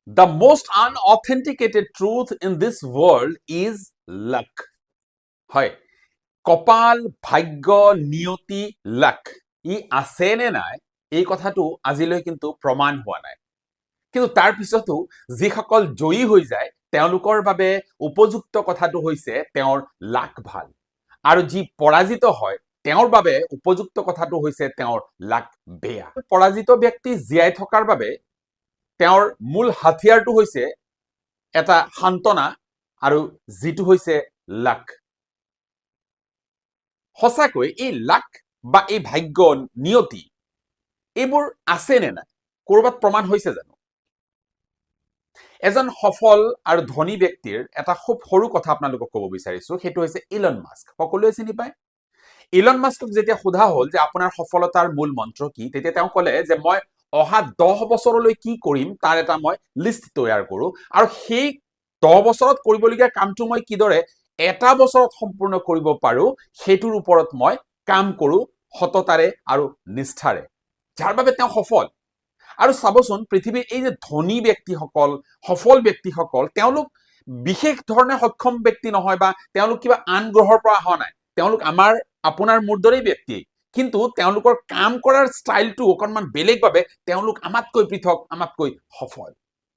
The most unauthenticated truth in this world is luck. হয়, কপাল, ভাগ্য, নিয়তি, লাক ই আছে নে নাই এই কথাটো আজিলৈ কিন্তু প্ৰমাণ হোৱা নাই। কিন্তু তাৰ পিছতো যিসকল জয়ী হৈ যায় তেওঁলোকৰ বাবে উপযুক্ত কথাটো হৈছে তেওঁৰ লাক ভাল, আৰু যি পৰাজিত হয় তেওঁৰ বাবে উপযুক্ত কথাটো হৈছে তেওঁৰ লাক বেয়া। পৰাজিত ব্যক্তি জীয়াই থকাৰ বাবে তেওঁৰ মূল হাতিয়াৰটো হৈছে এটা সান্তনা, আৰু যিটো হৈছে লাক। সঁচাকৈ এই লাক বা এই ভাগ্য, নিয়তি এইবোৰ আছে নে নাই, কৰবাত প্ৰমাণ হৈছে জানো? এজন সফল আৰু ধনী ব্যক্তিৰ এটা খুব সৰু কথা আপোনালোকক ক'ব বিচাৰিছো, সেইটো হৈছে ইলন মাস্ক। সকলোৱে চিনি পায়। ইলন মাস্কক যেতিয়া সোধা হ'ল যে আপোনাৰ সফলতাৰ মূল মন্ত্ৰ কি, তেতিয়া তেওঁ ক'লে যে মই অহা 10 বছৰলৈ কি কৰিম তাৰ এটা মই লিষ্ট তৈয়াৰ কৰো, আৰু সেই 10 বছৰত কৰিবলগীয়া কামটো মই কিদৰে এটা বছৰত সম্পূৰ্ণ কৰিব পাৰো সেইটোৰ ওপৰত মই কাম কৰো সততাৰে আৰু নিষ্ঠাৰে, যাৰ বাবে তেওঁ সফল। আৰু চাবচোন পৃথিৱীৰ এই যে ধনী ব্যক্তিসকল, সফল ব্যক্তিসকল, তেওঁলোক বিশেষ ধৰণে সক্ষম ব্যক্তি নহয় বা তেওঁলোক কিবা আন গ্ৰহৰ পৰা অহা নাই। তেওঁলোক আমাৰ আপোনাৰ মোৰ দৰেই ব্যক্তি, কিন্তু তেওঁলোকৰ কাম কৰাৰ ষ্টাইলটো অকণমান বেলেগ বাবে তেওঁলোক আমাতকৈ পৃথক, আমাতকৈ সফল।